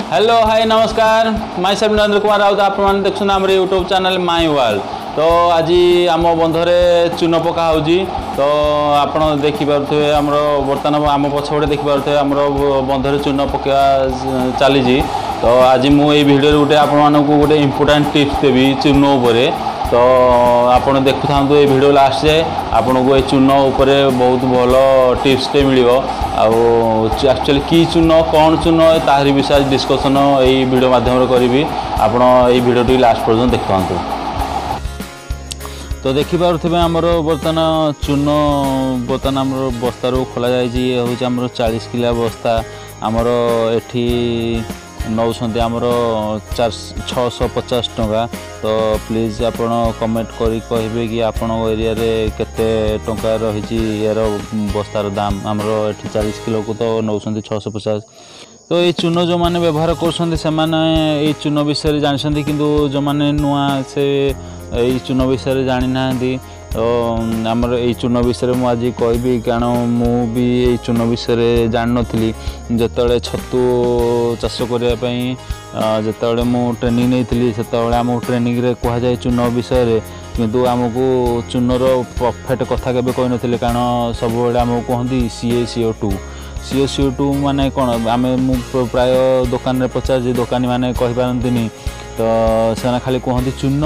Hello hi नमस्कार my self Narendra Kumar Raut आप देखुन आम यूट्यूब चैनल माई वर्ल्ड। तो आज आम बंधरे चून पका हो तो आप देखिपे आम बर्तमान आम पछपटे देखिपे आम बंधरे चून पका चली। तो आज मुझे भिडियो गोटे आपको गोटे इम्पोर्टाट टिप्स देवी चून उपर। तो आप देखु था ये वीडियो लास्ट जाए आपन को ये चून उपर बहुत भल टिप्सटे मिल एक्चुअली की चून कौन चून ताहरी विषय डिस्कसन यही वीडियो माध्यम करी आपड़ ये वीडियो लास्ट पर्यटन देखा। तो देखिपे आमर बर्तमान चून बर्तमान आम बस्तार खोल जाए हूँ 40 किलो बस्ता आमर एठी नौकरी आमर 650 टंका। तो प्लीज आपण कमेंट करी कहिबे कि आपण एरिया रे केते टंका रही यार बस्तार दाम आमर एठी 40 किलो को तो नौकरी 650। तो ये चून जो मैंने व्यवहार कर चून विषय जानते किंतु जो मैंने नुआ से ये चून विषय जानी ना। तो आमर ये चून विषय मुझे कहि कारण मु भी ये चून विषय जान नी जिते छतु चाष करने जिते मु ट्रेनिंग नहीं से आम ट्रेनिंग रे कह जाए चून विषय किंतु आमको चूनर परफेक्ट कथा के कही नी कारण सब आमको कहती CO2 माने कौन आम प्राय दुकान रे पचार दुकानी मैंने कहीपारती। तो से खाली कहती चून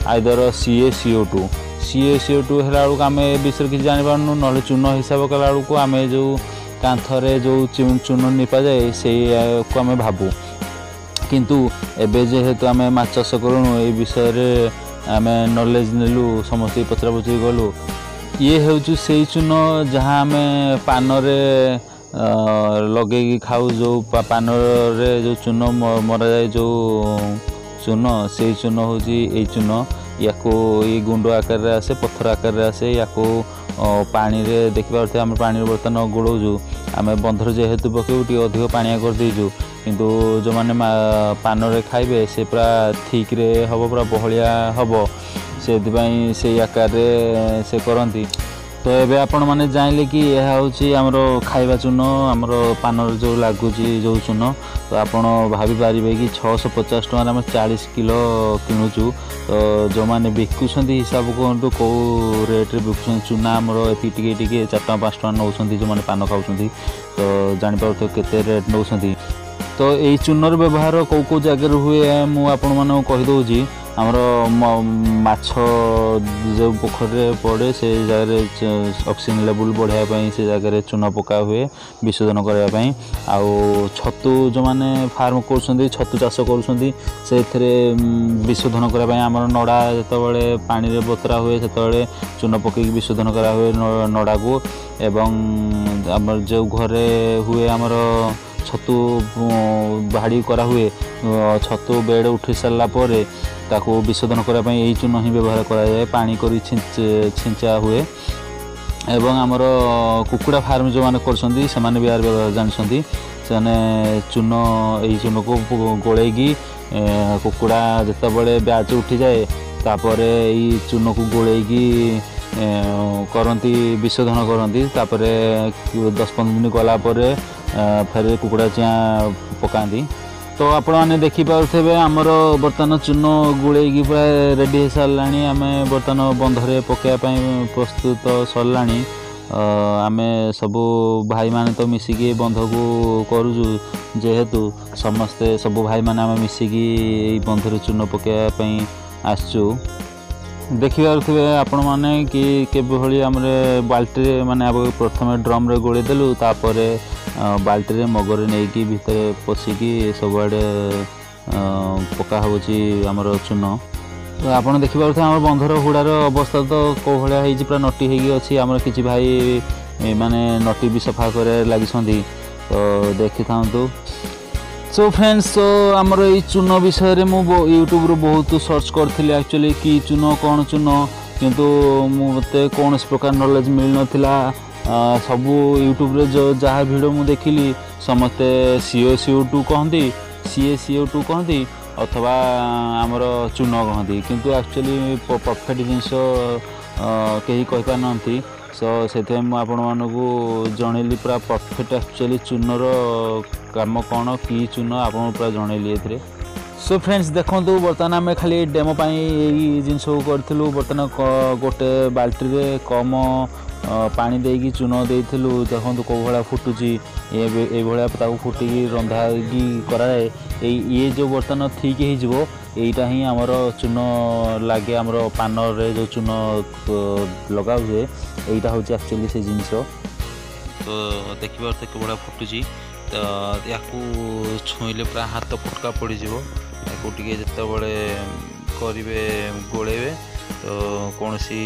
आइदर CO2 है बेलू आम विषय किसी जापारू ना चून हिसाब कला बेलू आम जो कांथरे जो चून निपा जाए से आम भावु किंतु एबे जेहेतु आम माछ चाष करूँ ये विषय आम नॉलेज नेलु समस्त पचरा पचरी गलु। ये हूँ से चून जहाँ आम पान लगे खाऊ जो पान रे जो चून मरा जाए जो चून से चून हूँ ये चून या ये गुंड आकार रे आसे पत्थर आकार रे आसे या पानी रे देखिपे आम पानी बर्तमान गोड़ाऊँ आम बंधर जेहेतु पकेबू टे अधिक पानिया कर देजु किंतु जो मैंने पान रे खाइबे से पूरा ठीक रे हबो पूरा बहलिया हबो से आकार रे से करती। तो ये आपण मैंने जानले कि यह हूँ आमर खाइबा चून आमर पान जो लगुच जो चून। तो आपड़ भाभी पारे कि 650 टकर आम 40 किलो किणुचु। तो जो मैंने बिकुंट हिसाब कहतु कौ रेट्रे बिकुं चूना आमर ये 4 टका 5 टका नौ जो मैंने पान खाऊँ। तो जापार केते रेट नौ। तो यही चूनर व्यवहार कौ जगार हुए मुझे कहीदे आमर माछ जो पोखर पड़े से जगह ऑक्सीजन लेवल बढ़ाई से जगह चून पका हुए विशोधन करने। आउ छतु जो मैंने फार्म कर छतु चाष कर विशोधन करने आमर नड़ा जो पानी रे बतरा हुए से चून पक विशोधन करा हुए नड़ा को एवं आमर जो घरे हुए आमर छतु भाड़ी करा हुए छतु बेड उठी सारा ताको विशोधन करने यही चून ही व्यवहार कराए पानी करी छिंचा हुए। एवं आमर कुकुड़ा फार्म जो मैंने कर यार व्यवहार जानते से चून यही चून को गोलेगी कुकुड़ा जिते ब्याच उठी जाए तापर यही चून को गोलेगी करती विशोधन करती 10-15 दिन गलापर फिर कुकुड़ा चिया पकाती। तो आपण मैंने देखिपे आमर बर्तमान चून गुड़े पूरा रेडी हो सारा आम बर्तमान बंधरे पकाइवाई प्रस्तुत सरला। आम सबू भाई माने तो मिसिकी बंध को करुचु जेहेतु समस्ते सबू भाई माने आम मिसिकी बंधरे चून पकाइवाई आसचु। देखिपे आपण मैंने कि केभली आम बाल्टी माने प्रथम ड्रम रे गोले देलु तापर बाल्टी रे मगर नहीं कि भितर पशिकी सबुआड़े पका होमर चून। तो आप देखिपे आम बंधर हुड़ार अवस्था तो कौ भाई पूरा नटी होगी आम कि भाई माने नटी भी सफा कर लगी। तो देखी था। सो फ्रेंड्स तो आमर ये चून विषय मु यूट्यूब रू बहुत सर्च करी एक्चुअली कि चून कौन चून किंतु मते कौन प्रकार नॉलेज मिल नथिला। सबू यूट्यूब रे जो जहाँ वीडियो मु देखिली समस्ते CO2 कहती CO2 कहती अथवा आमर चून कहती किंतु एक्चुअली परफेक्ट जिनस कहीं कहीपार ना। सो से जनइली पूरा परफेक्ट एक्चुअली चूनर काम कौन कि चून आपको पूरा जनइली ए। सो फ्रेंड्स देखो बर्तमान आम खाली डेमो यही जिन करूँ बर्तमान गोटे बाल्टी में कम पानी देकी चून देलु देखो कौ भाया फुटुची ये भाया फुटिकी रंधा कराए ये जो बर्तमान ठीक हो यहीटा ही आमर चून लगे आमर पान जो चून लगा हुए यहीटा हूँ एक्चुअली से जिनस तो देखिए कौ भाया फुटुची तो या छुईले पूरा हाथ फुटका पड़ज या जिते बड़े करेंगे गोलेबे तो कौन सी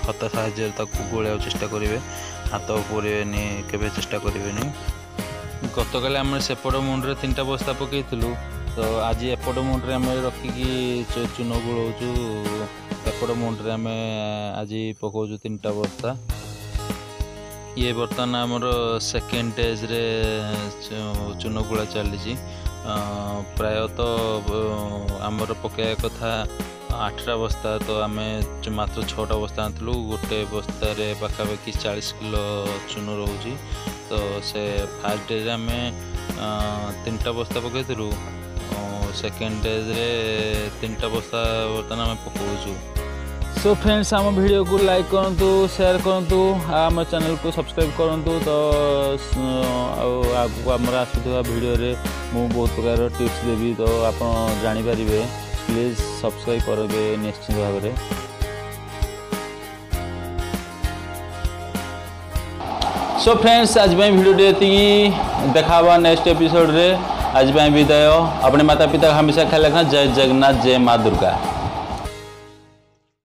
हाथ साहाय्य गोलिया चेष्टा करेंगे हाथ पुरेनि के चेष्टा करेंगे। गतकाल आम सेपट मुंड्रे 3टा बस्ता पकईलु तो आज एपट मुंड्रे आम रखिकी चून गोलाऊँ एपट मुंड्रे आम आज पकाऊँ 3टा बस्ता। ये बर्तमान आमर सेकेंड डेज रे चून गुला चली प्रायतः आमर पकया कथा 8टा बस्ता तो आम मात्र 6टा बस्ता आनलु गोटे बस्तार पाखापाखि 40 किलो चून रोचे तो से फास्ट डे आम 3टा बस्ता पकईलु सेकेंड डेज रे 3टा बस्ता बर्तमान आम पकाऊँ। सो फ्रेंड्स आम वीडियो को लाइक करूँ शेयर करूँ आम चैनल को सब्सक्राइब करूँ तो आगू आमर आसुवा वीडियो रे मु बहुत प्रकार टिप्स देवी तो आप जानीपर प्लीज सब्सक्राइब करेंगे निश्चित भाव में। सो फ्रेंड्स आज वीडियो देखा नेक्स्ट एपिसोड रे आज विदाय अपने माता पिता हमेशा ख्याल रखना। जय जगन्नाथ जय माँ दुर्गा।